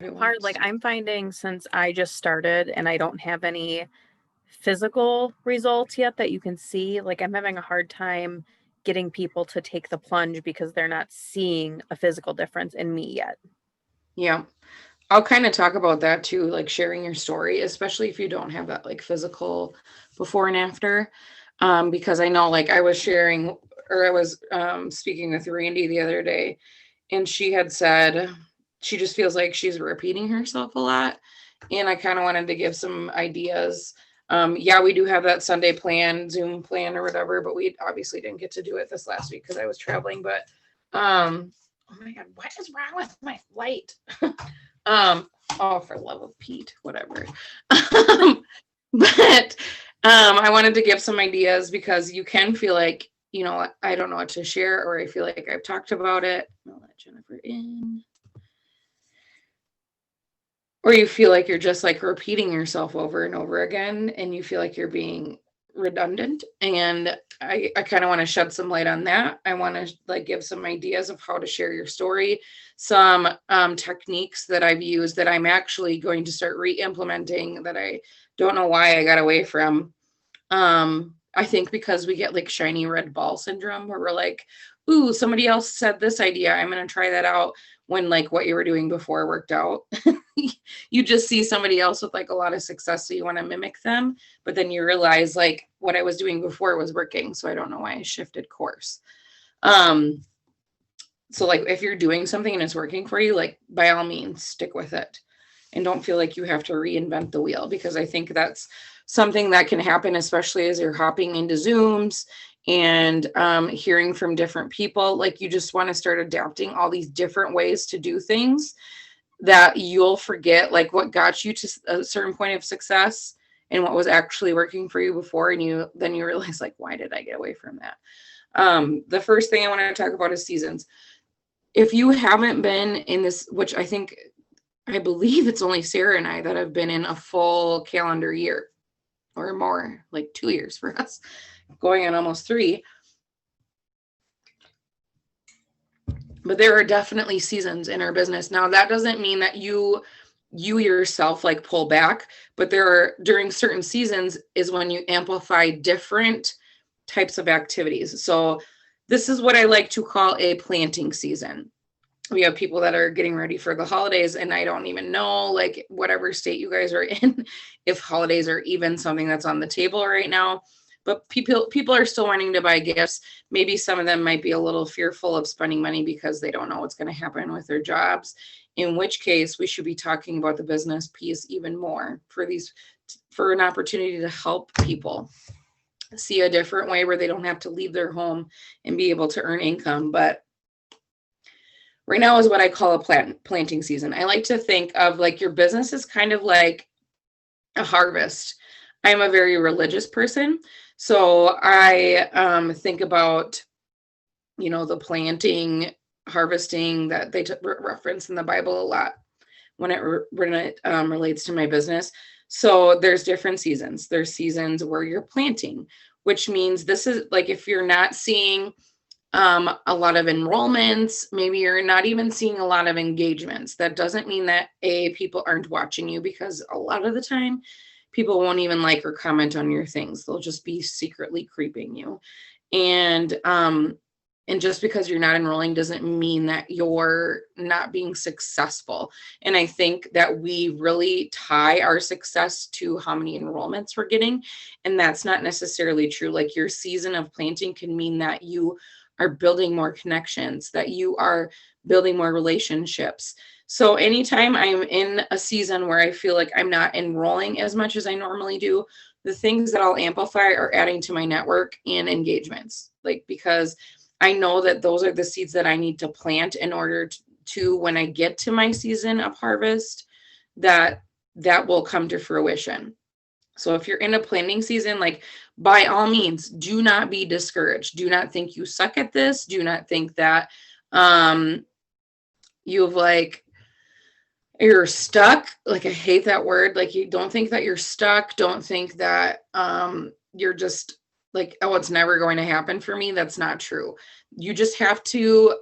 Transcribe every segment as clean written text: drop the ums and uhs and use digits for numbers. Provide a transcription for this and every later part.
Hard. Like I'm finding since I just started and I don't have any physical results yet that you can see, like I'm having a hard time getting people to take the plunge because they're not seeing a physical difference in me yet. Yeah. I'll kind of talk about that too, like sharing your story, especially if you don't have that like physical before and after. Because I know like I was sharing or I was speaking with Randy the other day, and she had said she just feels like she's repeating herself a lot. And I kind of wanted to give some ideas. Yeah, we do have that Sunday plan, Zoom plan or whatever, but we obviously didn't get to do it this last week because I was traveling. But oh my God, what is wrong with my flight? Um, oh, for love of Pete, whatever. But I wanted to give some ideas because you can feel like, I don't know what to share, or I feel like I've talked about it. I'll let Jennifer in. Or you feel like you're just like repeating yourself over and over again, and you feel like you're being redundant. And I kind of want to shed some light on that. I want to like give some ideas of how to share your story, some techniques that I've used that I'm actually going to start re-implementing that I don't know why I got away from. I think because we get like shiny red ball syndrome where we're like, ooh, somebody else said this idea, I'm going to try that out, when like what you were doing before worked out. You just see somebody else with like a lot of success, so you want to mimic them, but then you realize like what I was doing before was working, so I don't know why I shifted course. um so like if you're doing something and it's working for you, like by all means stick with it, and don't feel like you have to reinvent the wheel, because I think that's something that can happen, especially as you're hopping into Zooms and hearing from different people. Like you just want to start adapting all these different ways to do things, that you'll forget like what got you to a certain point of success and what was actually working for you before, and you realize like, why did I get away from that? The first thing I want to talk about is seasons. If you haven't been in this, which I believe it's only Sarah and I that have been in a full calendar year or more, like 2 years for us, going on almost three. But there are definitely seasons in our business. Now, that doesn't mean that you yourself like pull back, but there are, during certain seasons is when you amplify different types of activities. So this is what I like to call a planting season. We have people that are getting ready for the holidays, and I don't even know, like whatever state you guys are in, if holidays are even something that's on the table right now. But people are still wanting to buy gifts. Maybe some of them might be a little fearful of spending money because they don't know what's going to happen with their jobs, in which case we should be talking about the business piece even more, for an opportunity to help people see a different way where they don't have to leave their home and be able to earn income. But right now is what I call a planting season. I like to think of like your business is kind of like a harvest. I'm a very religious person, so I think about, the planting, harvesting that they reference in the Bible a lot when it relates to my business. So there's different seasons. There's seasons where you're planting, which means this is like if you're not seeing a lot of enrollments, maybe you're not even seeing a lot of engagements. That doesn't mean that people aren't watching you, because a lot of the time people won't even like or comment on your things. They'll just be secretly creeping you. And just because you're not enrolling doesn't mean that you're not being successful. And I think that we really tie our success to how many enrollments we're getting. And that's not necessarily true. Like your season of planting can mean that you are building more connections, that you are building more relationships. So anytime I'm in a season where I feel like I'm not enrolling as much as I normally do, the things that I'll amplify are adding to my network and engagements. Like, because I know that those are the seeds that I need to plant in order to when I get to my season of harvest, that will come to fruition. So if you're in a planting season, like by all means, do not be discouraged. Do not think you suck at this. Do not think that you've like you're stuck. Like I hate that word. Like you don't think that you're stuck. Don't think that you're just like, oh, it's never going to happen for me. That's not true. You just have to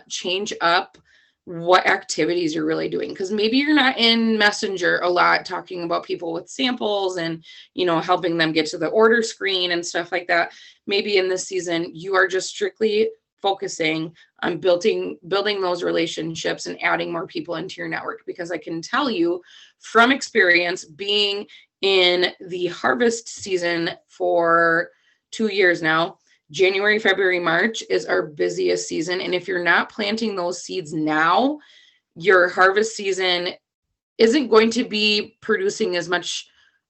change up what activities you're really doing. Because maybe you're not in Messenger a lot talking about people with samples and, helping them get to the order screen and stuff like that. Maybe in this season, you are just strictly focusing on building those relationships and adding more people into your network. Because I can tell you from experience, being in the harvest season for 2 years now, January, February, March is our busiest season. And if you're not planting those seeds now, your harvest season isn't going to be producing as much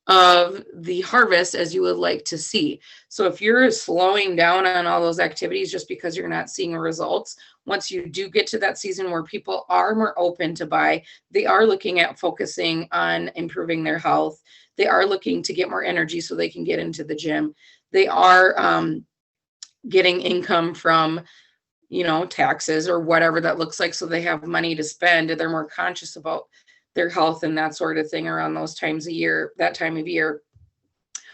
of the harvest as you would like to see. So if you're slowing down on all those activities just because you're not seeing results, once you do get to that season where people are more open to buy, they are looking at focusing on improving their health. They are looking to get more energy so they can get into the gym. They are getting income from, taxes or whatever that looks like. So they have money to spend. They're more conscious about their health and that sort of thing around that time of year.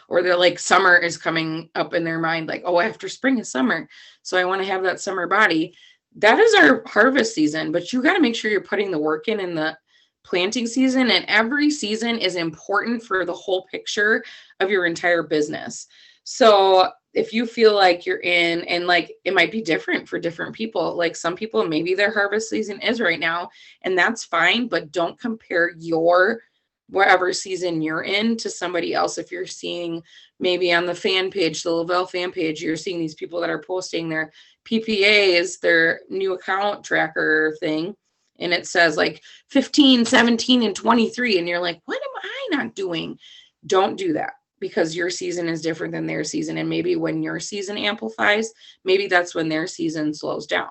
Or they're like, summer is coming up in their mind, like, oh, after spring is summer, so I want to have that summer body. That is our harvest season, but you got to make sure you're putting the work in the planting season. And every season is important for the whole picture of your entire business. So if you feel like you're in, and like, it might be different for different people. Like some people, maybe their harvest season is right now, and that's fine, but don't compare your whatever season you're in to somebody else. If you're seeing maybe on the fan page, the Lavelle fan page, you're seeing these people that are posting their PPAs, their new account tracker thing, and it says like 15, 17, and 23. And you're like, what am I not doing? Don't do that, because your season is different than their season. And maybe when your season amplifies, maybe that's when their season slows down.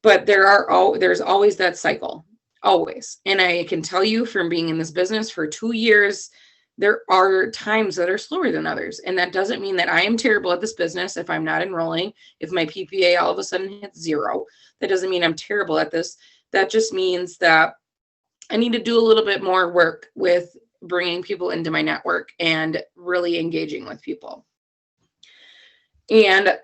But there's always that cycle, always. And I can tell you from being in this business for 2 years, there are times that are slower than others. And that doesn't mean that I am terrible at this business if I'm not enrolling. If my PPA all of a sudden hits 0, that doesn't mean I'm terrible at this. That just means that I need to do a little bit more work with bringing people into my network and really engaging with people. And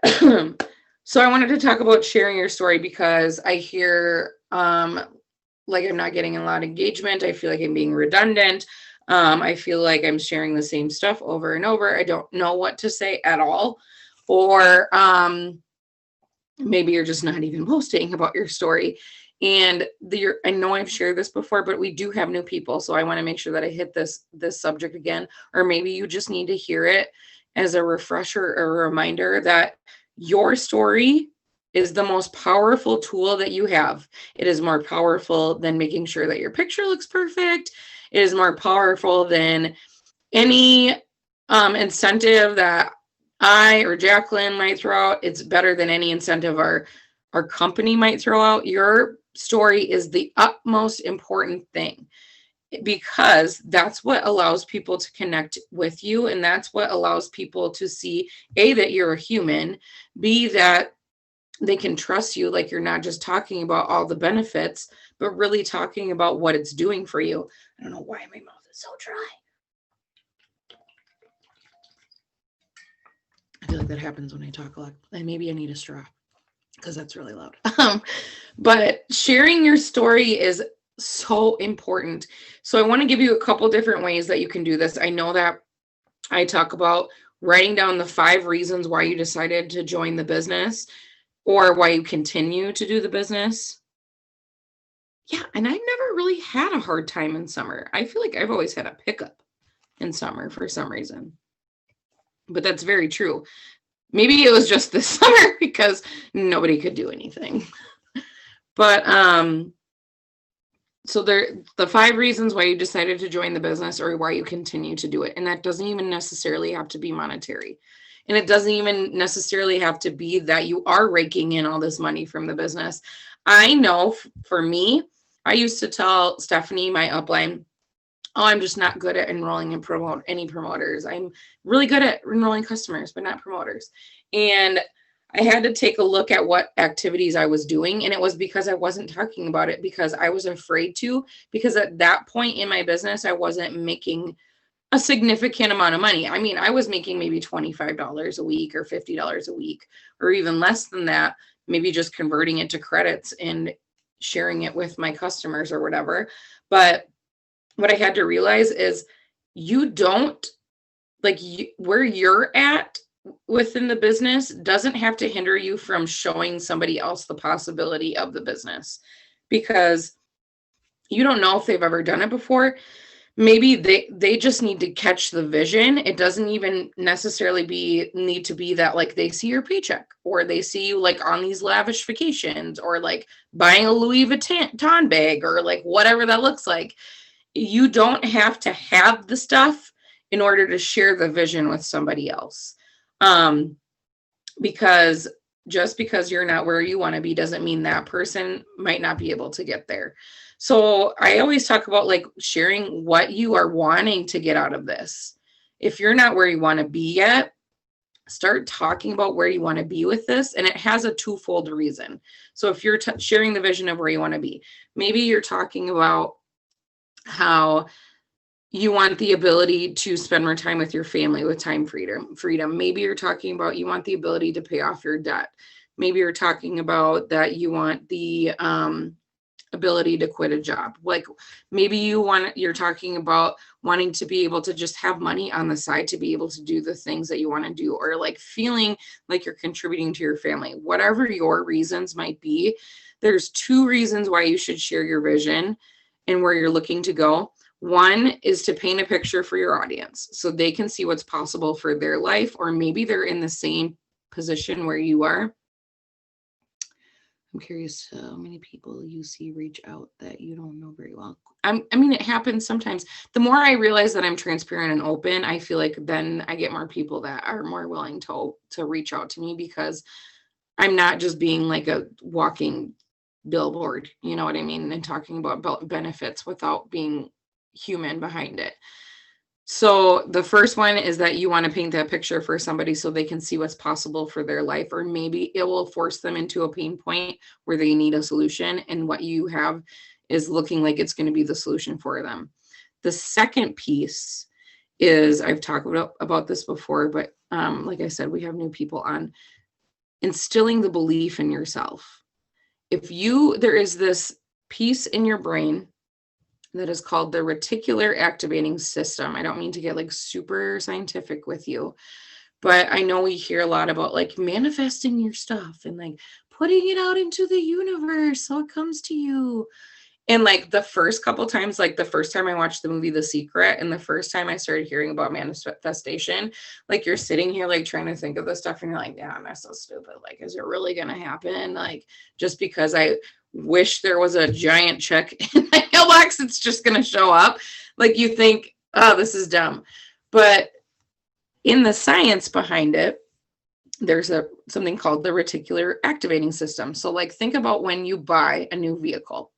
so I wanted to talk about sharing your story, because I hear like I'm not getting a lot of engagement. I feel like I'm being redundant. I feel like I'm sharing the same stuff over and over. I don't know what to say at all. Or maybe you're just not even posting about your story. And I know I've shared this before, but we do have new people. So I want to make sure that I hit this subject again. Or maybe you just need to hear it as a refresher or a reminder that your story is the most powerful tool that you have. It is more powerful than making sure that your picture looks perfect. It is more powerful than any incentive that I or Jacqueline might throw out. It's better than any incentive our company might throw out. Your story is the utmost important thing, because that's what allows people to connect with you. And that's what allows people to see, A, that you're a human, B, that they can trust you. Like you're not just talking about all the benefits, but really talking about what it's doing for you. I don't know why my mouth is so dry. I feel like that happens when I talk a lot. And maybe I need a straw, because that's really loud. But sharing your story is so important. So I want to give you a couple different ways that you can do this. I know that I talk about writing down the 5 reasons why you decided to join the business, or why you continue to do the business. Yeah, and I've never really had a hard time in summer. I feel like I've always had a pickup in summer for some reason. But that's very true. Maybe it was just this summer because nobody could do anything. But so the 5 reasons why you decided to join the business, or why you continue to do it. And that doesn't even necessarily have to be monetary. And it doesn't even necessarily have to be that you are raking in all this money from the business. I know for me, I used to tell Stephanie, my upline, oh, I'm just not good at enrolling and promote any promoters. I'm really good at enrolling customers, but not promoters. And I had to take a look at what activities I was doing. And it was because I wasn't talking about it, because I was afraid to, because at that point in my business, I wasn't making a significant amount of money. I mean, I was making maybe $25 a week or $50 a week, or even less than that, maybe just converting it to credits and sharing it with my customers or whatever. But what I had to realize is you don't like where you're at within the business doesn't have to hinder you from showing somebody else the possibility of the business, because you don't know if they've ever done it before. Maybe they just need to catch the vision. It doesn't even necessarily need to be that like they see your paycheck or they see you like on these lavish vacations or like buying a Louis Vuitton bag or like whatever that looks like. You don't have to have the stuff in order to share the vision with somebody else. Because just because you're not where you want to be doesn't mean that person might not be able to get there. So I always talk about like sharing what you are wanting to get out of this. If you're not where you want to be yet, start talking about where you want to be with this. And it has a twofold reason. So if you're sharing the vision of where you want to be, maybe you're talking about how you want the ability to spend more time with your family with time freedom. Maybe you're talking about you want the ability to pay off your debt. Maybe you're talking about that you want the ability to quit a job. Like maybe you're talking about wanting to be able to just have money on the side to be able to do the things that you want to do, or like feeling like you're contributing to your family. Whatever your reasons might be, there's two reasons why you should share your vision and where you're looking to go. One is to paint a picture for your audience so they can see what's possible for their life, or maybe they're in the same position where you are. I'm curious how many people you see reach out that you don't know very well. I mean, it happens sometimes. The more I realize that I'm transparent and open, I feel like then I get more people that are more willing to reach out to me, because I'm not just being like a walking billboard, you know what I mean? And talking about benefits without being human behind it. So the first one is that you want to paint that picture for somebody so they can see what's possible for their life, or maybe it will force them into a pain point where they need a solution, and what you have is looking like it's going to be the solution for them. The second piece is, I've talked about this before, but like I said, we have new people on, instilling the belief in yourself. There is this piece in your brain that is called the reticular activating system. I don't mean to get like super scientific with you, but I know we hear a lot about like manifesting your stuff and like putting it out into the universe so it comes to you. And like the first couple times, like the first time I watched the movie The Secret and the first time I started hearing about manifestation, like you're sitting here like trying to think of the stuff and you're like, damn, that's so stupid. Like, is it really going to happen? Like, just because I wish there was a giant check in my mailbox, it's just going to show up. Like you think, oh, this is dumb. But in the science behind it, there's something called the reticular activating system. So like think about when you buy a new vehicle.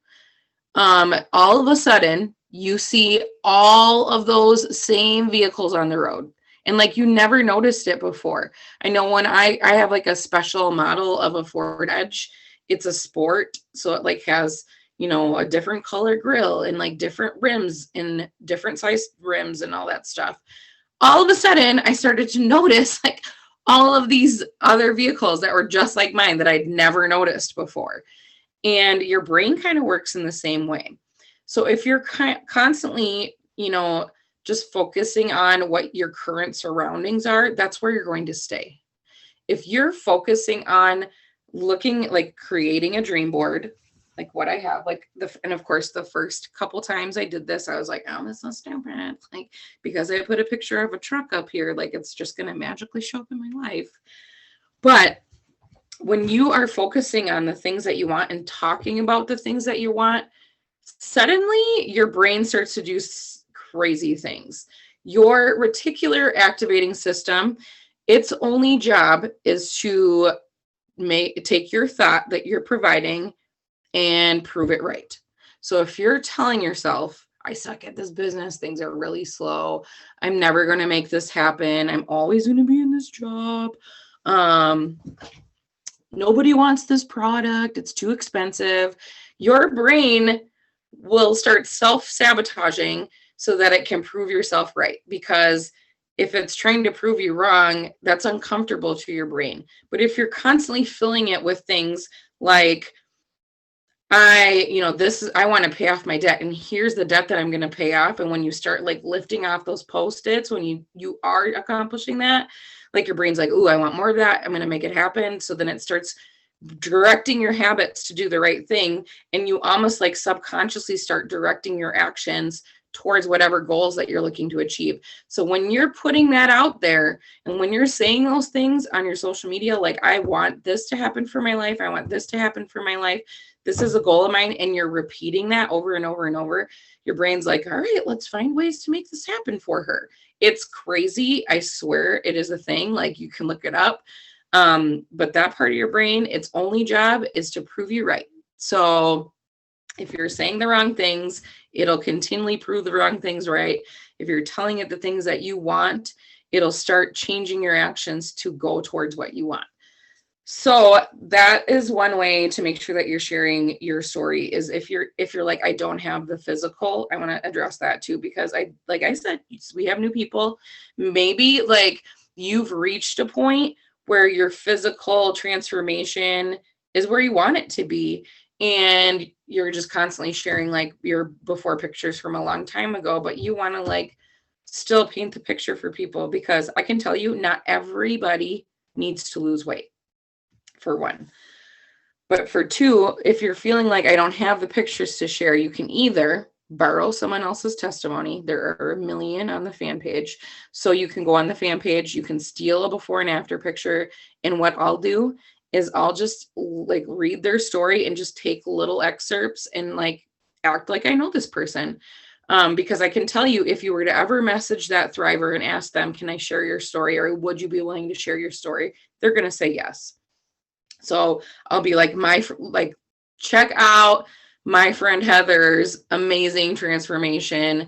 All of a sudden you see all of those same vehicles on the road, and like you never noticed it before. I know when I have like a special model of a Ford Edge. It's a sport, so it like has, you know, a different color grille and like different rims and different size rims and all that stuff. All of a sudden I started to notice like all of these other vehicles that were just like mine that I'd never noticed before. And your brain kind of works in the same way. So if you're constantly, you know, just focusing on what your current surroundings are, that's where you're going to stay. If you're focusing on looking like creating a dream board, like what I have, like and of course the first couple times I did this, I was like, oh, that's so stupid. Like, because I put a picture of a truck up here, like it's just going to magically show up in my life. But when you are focusing on the things that you want and talking about the things that you want, suddenly your brain starts to do crazy things. Your reticular activating system, its only job is to take your thought that you're providing and prove it right. So if you're telling yourself, I suck at this business, things are really slow, I'm never going to make this happen, I'm always going to be in this job, nobody wants this product, it's too expensive, your brain will start self-sabotaging so that it can prove yourself right. Because if it's trying to prove you wrong, that's uncomfortable to your brain. But if you're constantly filling it with things like, I want to pay off my debt, and here's the debt that I'm going to pay off. And when you start like lifting off those Post-its, when you are accomplishing that, like your brain's like, "Ooh, I want more of that. I'm going to make it happen." So then it starts directing your habits to do the right thing, and you almost like subconsciously start directing your actions towards whatever goals that you're looking to achieve. So when you're putting that out there and when you're saying those things on your social media, like, I want this to happen for my life, I want this to happen for my life, this is a goal of mine, and you're repeating that over and over and over, your brain's like, all right, let's find ways to make this happen for her. It's crazy. I swear it is a thing. Like, you can look it up. But that part of your brain, its only job is to prove you right. So if you're saying the wrong things, it'll continually prove the wrong things right. If you're telling it the things that you want, it'll start changing your actions to go towards what you want. So that is one way to make sure that you're sharing your story, is if you're like, I don't have the physical. I want to address that too, because like I said, we have new people. Maybe like you've reached a point where your physical transformation is where you want it to be, and you're just constantly sharing like your before pictures from a long time ago, but you want to like still paint the picture for people, because I can tell you, not everybody needs to lose weight, for one. But for two, if you're feeling like I don't have the pictures to share, you can either borrow someone else's testimony. There are a million on the fan page. So you can go on the fan page, you can steal a before and after picture. And what I'll do is I'll just like read their story and just take little excerpts and like act like I know this person. Because I can tell you, if you were to ever message that Thriver and ask them, can I share your story? Or would you be willing to share your story? They're going to say yes. So I'll be like, check out my friend Heather's amazing transformation.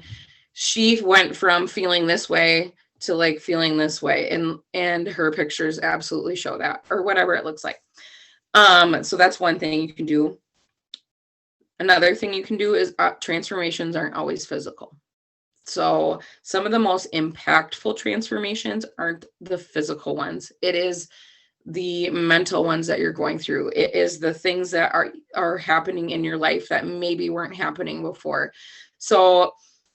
She went from feeling this way to like feeling this way, and her pictures absolutely show that, or whatever it looks like. So that's one thing you can do. Another thing you can do is transformations aren't always physical. So some of the most impactful transformations aren't the physical ones. It is the mental ones that you're going through. It is the things that are happening in your life that maybe weren't happening before. So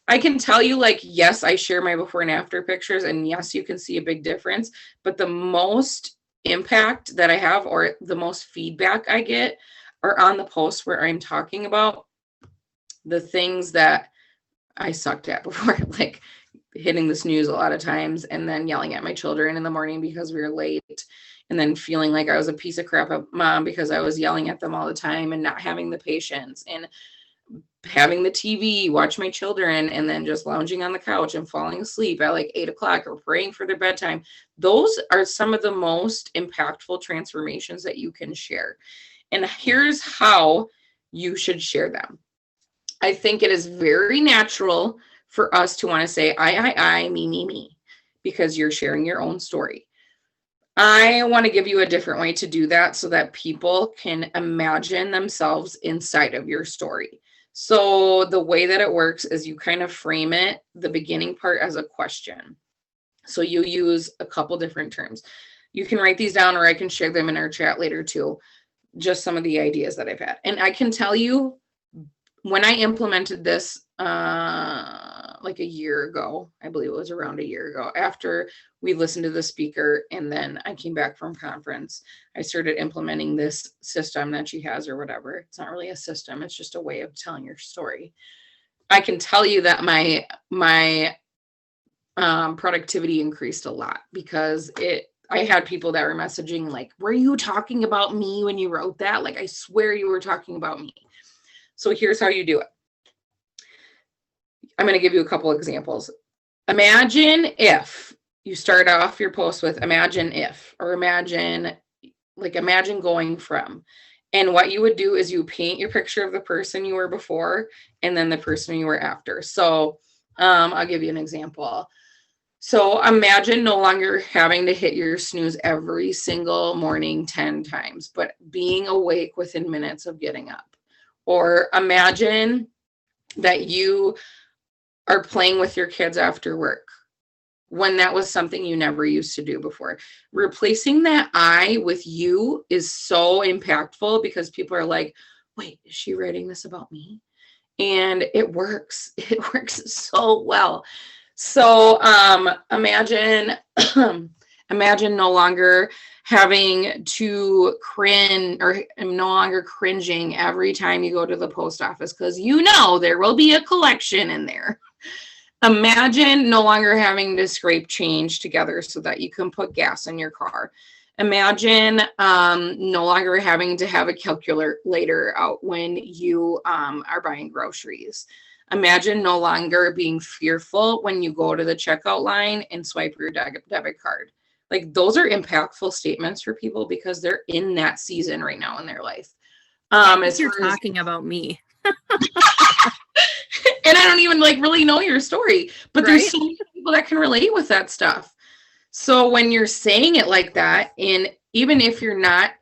I can tell you, like, yes, I share my before and after pictures, and yes, you can see a big difference, but the most impact that I have, or the most feedback I get, are on the posts where I'm talking about the things that I sucked at before, like hitting the snooze a lot of times, and then yelling at my children in the morning because we were late, and then feeling like I was a piece of crap mom because I was yelling at them all the time and not having the patience, and having the TV, watch my children, and then just lounging on the couch and falling asleep at like 8 o'clock or praying for their bedtime. Those are some of the most impactful transformations that you can share. And here's how you should share them. I think it is very natural for us to want to say, I, me, because you're sharing your own story. I want to give you a different way to do that so that people can imagine themselves inside of your story. So the way that it works is you kind of frame it, the beginning part, as a question. So you use a couple different terms. You can write these down, or I can share them in our chat later too. Just some of the ideas that I've had. And I can tell you, when I implemented this like a year ago, I believe it was around a year ago, after we listened to the speaker and then I came back from conference, I started implementing this system that she has, or whatever. It's not really a system, it's just a way of telling your story. I can tell you that my productivity increased a lot, because I had people that were messaging like, were you talking about me when you wrote that? Like, I swear you were talking about me. So here's how you do it. I'm going to give you a couple examples. Imagine if you start off your post with imagine if, or imagine going from. And what you would do is you paint your picture of the person you were before and then the person you were after. So I'll give you an example. So imagine no longer having to hit your snooze every single morning 10 times, but being awake within minutes of getting up. Or imagine that you are playing with your kids after work, when that was something you never used to do before. Replacing that I with you is so impactful, because people are like, wait, is she writing this about me? And it works. It works so well. So imagine imagine no longer having to cringe, or no longer cringing every time you go to the post office, because you know there will be a collection in there. Imagine no longer having to scrape change together so that you can put gas in your car. Imagine no longer having to have a calculator out when you are buying groceries. Imagine no longer being fearful when you go to the checkout line and swipe your debit card. Like, those are impactful statements for people because they're in that season right now in their life. As you're talking about me. And I don't even like really know your story, but there's so many people that can relate with that stuff. So when you're saying it like that, and even if you're not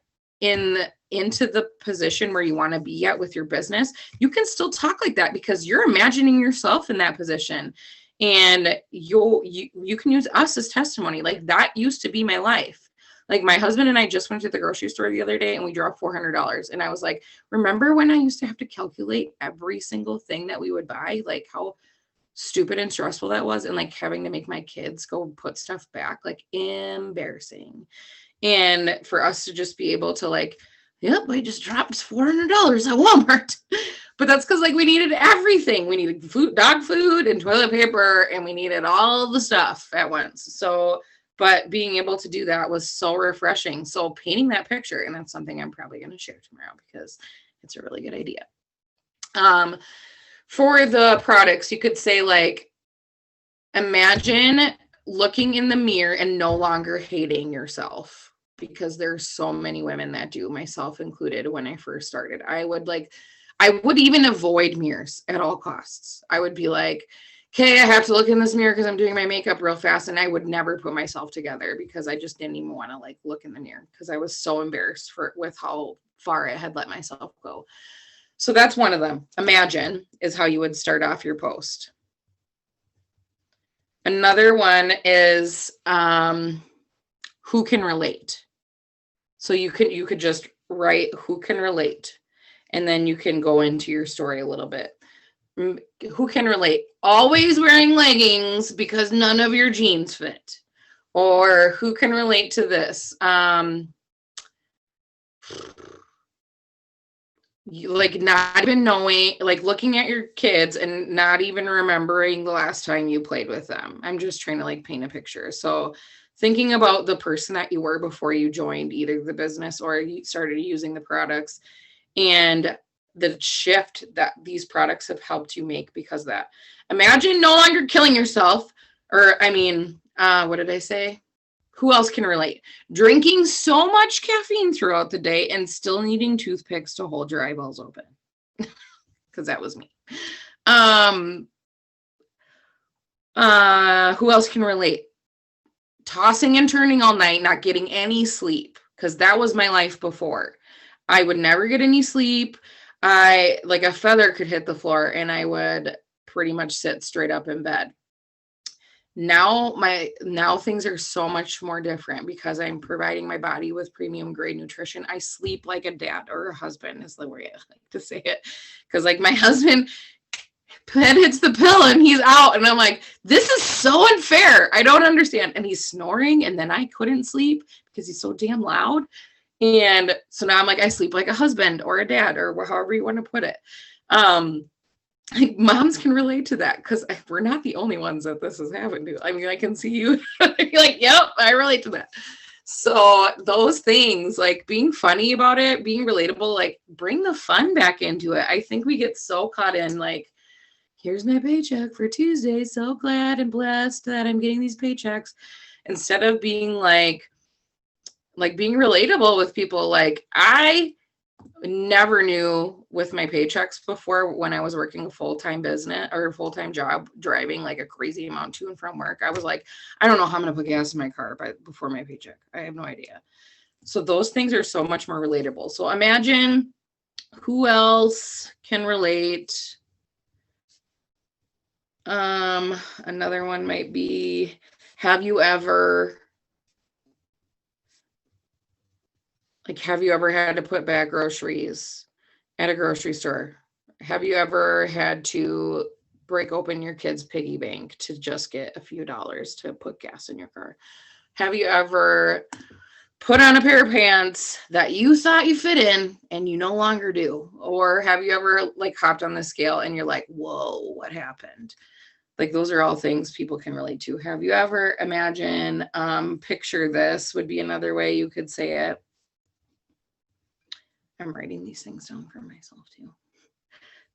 into the position where you want to be yet with your business, you can still talk like that because you're imagining yourself in that position, and you can use us as testimony. Like, that used to be my life. Like, my husband and I just went to the grocery store the other day and we dropped $400. And I was like, remember when I used to have to calculate every single thing that we would buy? Like, how stupid and stressful that was. And like having to make my kids go put stuff back, like, embarrassing. And for us to just be able to like, yep, I just dropped $400 at Walmart. But that's because like we needed everything. We needed food, dog food and toilet paper, and we needed all the stuff at once. So, but being able to do that was so refreshing. So painting that picture, and that's something I'm probably going to share tomorrow because it's a really good idea. For the products, you could say like, imagine looking in the mirror and no longer hating yourself, because there's so many women that do, myself included. When I first started, I would even avoid mirrors at all costs. I would be like, okay, I have to look in this mirror because I'm doing my makeup real fast. And I would never put myself together because I just didn't even want to like look in the mirror because I was so embarrassed with how far I had let myself go. So that's one of them. Imagine is how you would start off your post. Another one is who can relate. So you could just write who can relate, and then you can go into your story a little bit. Who can relate? Always wearing leggings because none of your jeans fit. Or who can relate to this? Like not even knowing, like looking at your kids and not even remembering the last time you played with them. I'm just trying to like paint a picture. So thinking about the person that you were before you joined either the business or you started using the products, and the shift that these products have helped you make because of that. Imagine no longer killing yourself, or what did I say? Who else can relate? Drinking so much caffeine throughout the day and still needing toothpicks to hold your eyeballs open. Because that was me. Who else can relate? Tossing and turning all night, not getting any sleep. Because that was my life before. I would never get any sleep. Like a feather could hit the floor and I would pretty much sit straight up in bed. Now things are so much more different because I'm providing my body with premium grade nutrition. I sleep like a dad or a husband is the way I like to say it. Because like my husband hits the pill and he's out and I'm like, this is so unfair. I don't understand. And he's snoring and then I couldn't sleep because he's so damn loud. And so now I'm like, I sleep like a husband or a dad or however you want to put it. Like moms can relate to that because we're not the only ones that this has happened to. I mean, I can see you you're like, yep, I relate to that. So those things, like being funny about it, being relatable, like bring the fun back into it. I think we get so caught in like, here's my paycheck for Tuesday. So glad and blessed that I'm getting these paychecks, instead of being like being relatable with people. Like I never knew with my paychecks before, when I was working a full-time business or a full-time job, driving like a crazy amount to and from work. I was like, I don't know how I'm going to put gas in my car before my paycheck. I have no idea. So those things are so much more relatable. So imagine who else can relate. Another one might be, have you ever had to put back groceries at a grocery store? Have you ever had to break open your kid's piggy bank to just get a few dollars to put gas in your car? Have you ever put on a pair of pants that you thought you fit in and you no longer do? Or have you ever like hopped on the scale and you're like, whoa, what happened? Like those are all things people can relate to. Have you ever picture this would be another way you could say it. I'm writing these things down for myself too.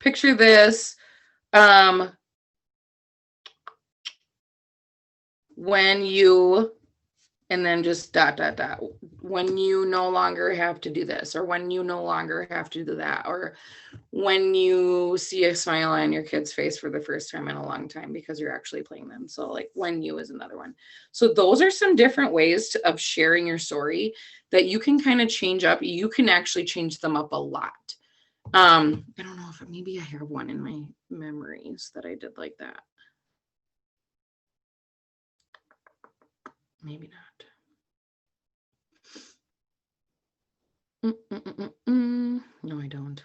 Picture this. When you, and then just ... when you no longer have to do this, or when you no longer have to do that, or when you see a smile on your kid's face for the first time in a long time because you're actually playing them. So like when you is another one. So those are some different ways of sharing your story that you can kind of change up. You can actually change them up a lot. I don't know if maybe I have one in my memories that I did like that. Maybe not. No, I don't.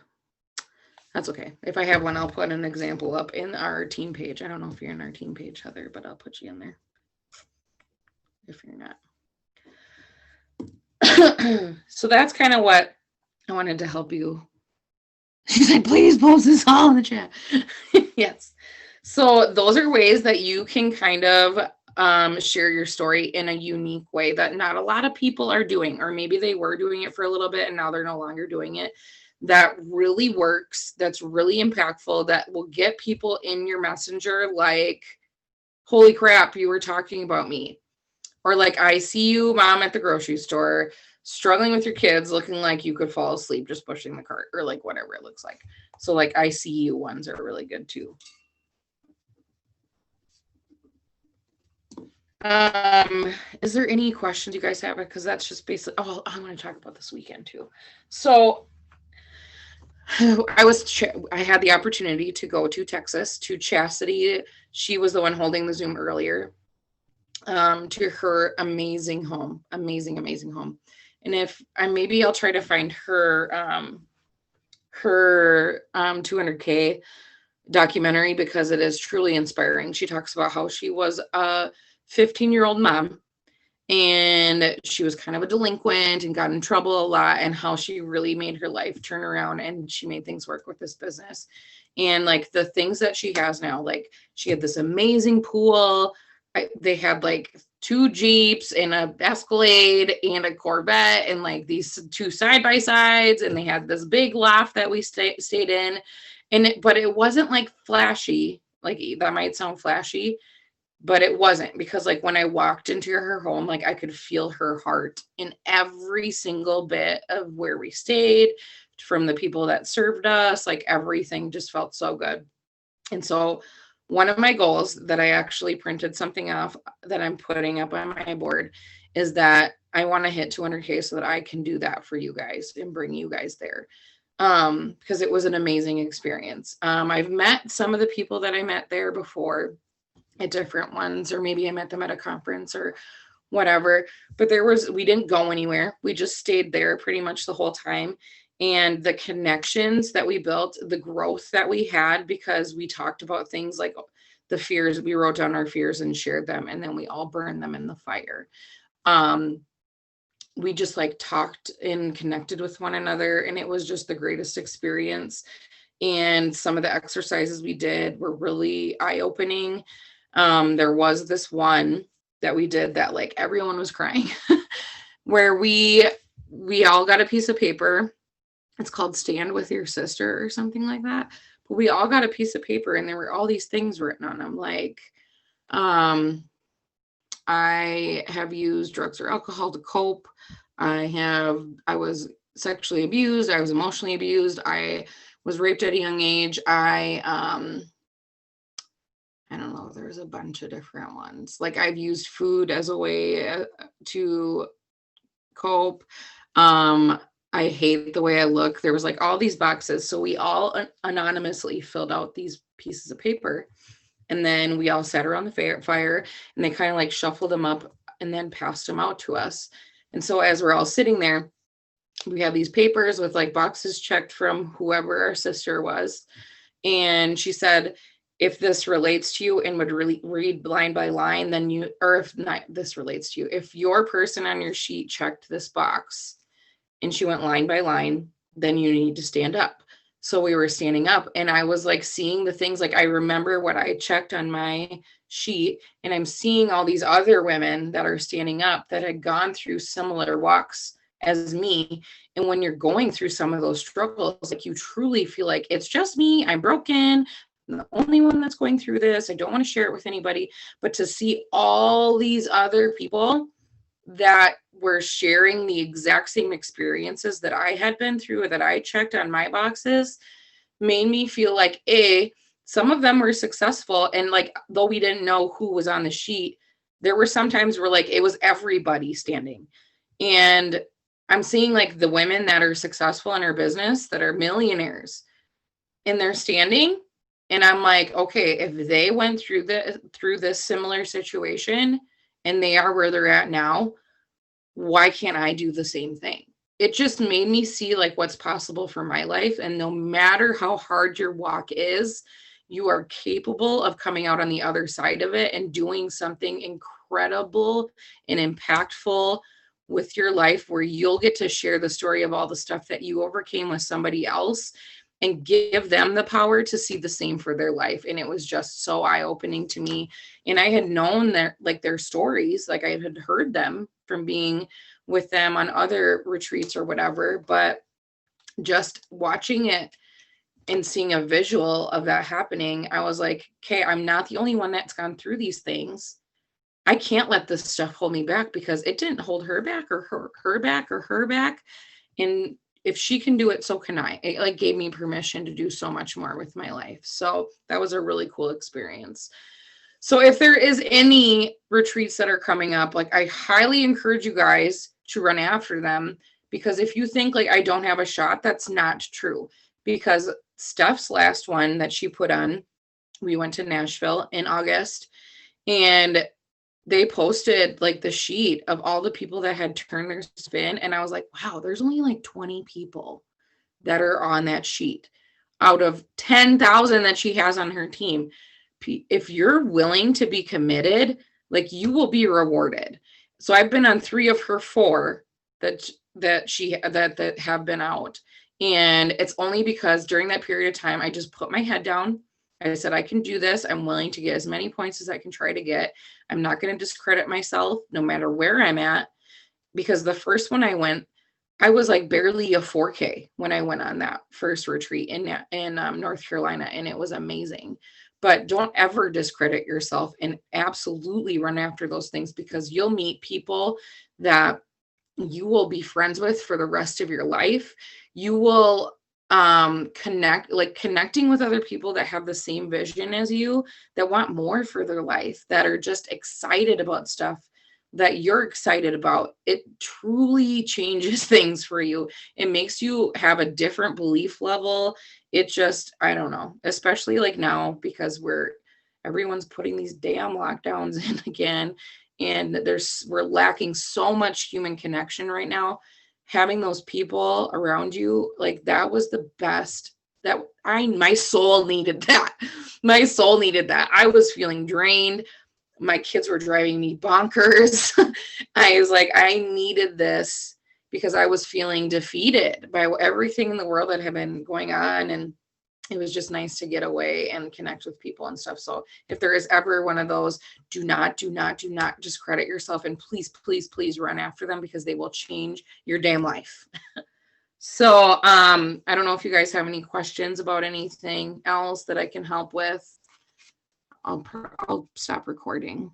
That's okay. If I have one, I'll put an example up in our team page. I don't know if you're in our team page, Heather, but I'll put you in there if you're not. So that's kind of what I wanted to help you. She said, please post this all in the chat. Yes. So those are ways that you can kind of share your story in a unique way that not a lot of people are doing, or maybe they were doing it for a little bit and now they're no longer doing it. That really works. That's really impactful. That will get people in your messenger like, holy crap, you were talking about me. Or like, I see you, mom, at the grocery store, struggling with your kids, looking like you could fall asleep just pushing the cart, or like whatever it looks like. So like, I see you ones are really good too. Is there any questions you guys have? Because that's just basically, oh, I want to talk about this weekend too. So I had the opportunity to go to Texas to Chastity. She was the one holding the Zoom earlier, to her amazing home, amazing home. And if maybe I'll try to find her 200K documentary, because it is truly inspiring. She talks about how she was a 15-year-old mom and she was kind of a delinquent and got in trouble a lot, and how she really made her life turn around and she made things work with this business. And like the things that she has now, like she had this amazing pool. They had like 2 Jeeps and a Escalade and a Corvette and like these 2 side-by-sides, and they had this big loft that we stayed in. But it wasn't like flashy. Like that might sound flashy, but it wasn't, because like when I walked into her home, like I could feel her heart in every single bit of where we stayed, from the people that served us. Like everything just felt so good. And so one of my goals that I actually printed something off that I'm putting up on my board is that I want to hit 200K so that I can do that for you guys and bring you guys there. Because it was an amazing experience. I've met some of the people that I met there before at different ones, or maybe I met them at a conference or whatever, but we didn't go anywhere. We just stayed there pretty much the whole time. And the connections that we built, the growth that we had, because we talked about things like the fears, we wrote down our fears and shared them, and then we all burned them in the fire. We just like talked and connected with one another, and it was just the greatest experience. And some of the exercises we did were really eye-opening. There was this one that we did that like everyone was crying where we all got a piece of paper. It's called Stand With Your Sister or something like that. But we all got a piece of paper and there were all these things written on them. Like, I have used drugs or alcohol to cope. I was sexually abused. I was emotionally abused. I was raped at a young age. I don't know, there's a bunch of different ones. Like I've used food as a way to cope. I hate the way I look. There was like all these boxes. So we all anonymously filled out these pieces of paper. And then we all sat around the fire and they kind of like shuffled them up and then passed them out to us. And so as we're all sitting there, we had these papers with like boxes checked from whoever our sister was. And she said, if this relates to you and would really read line by line, then you, or if not, this relates to you, if your person on your sheet checked this box and she went line by line, then you need to stand up. So we were standing up, and I was like seeing the things, like I remember what I checked on my sheet, and I'm seeing all these other women that are standing up that had gone through similar walks as me. And when you're going through some of those struggles, like you truly feel like it's just me, I'm broken, I'm the only one that's going through this, I don't want to share it with anybody. But to see all these other people that were sharing the exact same experiences that I had been through, that I checked on my boxes, made me feel like, some of them were successful. And like, though we didn't know who was on the sheet, there were sometimes where like it was everybody standing. And I'm seeing like the women that are successful in our business that are millionaires, and they're standing. And I'm like, okay, if they went through this similar situation and they are where they're at now, why can't I do the same thing? It just made me see like what's possible for my life. And no matter how hard your walk is, you are capable of coming out on the other side of it and doing something incredible and impactful with your life, where you'll get to share the story of all the stuff that you overcame with somebody else and give them the power to see the same for their life. And it was just so eye-opening to me. And I had known that like their stories, like I had heard them from being with them on other retreats or whatever, but just watching it and seeing a visual of that happening, I was like, okay, I'm not the only one that's gone through these things. I can't let this stuff hold me back, because it didn't hold her back or her back or her back. And if she can do it, so can I. It like gave me permission to do so much more with my life. So that was a really cool experience. So if there is any retreats that are coming up, like I highly encourage you guys to run after them, because if you think like I don't have a shot, that's not true. Because Steph's last one that she put on, we went to Nashville in August, and they posted like the sheet of all the people that had turned their spin. And I was like, wow, there's only like 20 people that are on that sheet out of 10,000 that she has on her team. If you're willing to be committed, like you will be rewarded. So I've been on 3 of her 4 that have been out. And it's only because during that period of time, I just put my head down. I said, I can do this. I'm willing to get as many points as I can try to get. I'm not going to discredit myself no matter where I'm at, because the first one I went, I was like barely a 4K when I went on that first retreat in North Carolina, and it was amazing. But don't ever discredit yourself, and absolutely run after those things, because you'll meet people that you will be friends with for the rest of your life. You will connecting with other people that have the same vision as you, that want more for their life, that are just excited about stuff that you're excited about. It truly changes things for you. It makes you have a different belief level. It just, I don't know, especially like now, because everyone's putting these damn lockdowns in again, and we're lacking so much human connection right now. Having those people around you, like that was the best. My soul needed that. My soul needed that. I was feeling drained. My kids were driving me bonkers. I was like, I needed this, because I was feeling defeated by everything in the world that had been going on. And it was just nice to get away and connect with people and stuff. So if there is ever one of those, do not discredit yourself, and please, please, please run after them, because they will change your damn life. So I don't know if you guys have any questions about anything else that I can help with. I'll stop recording.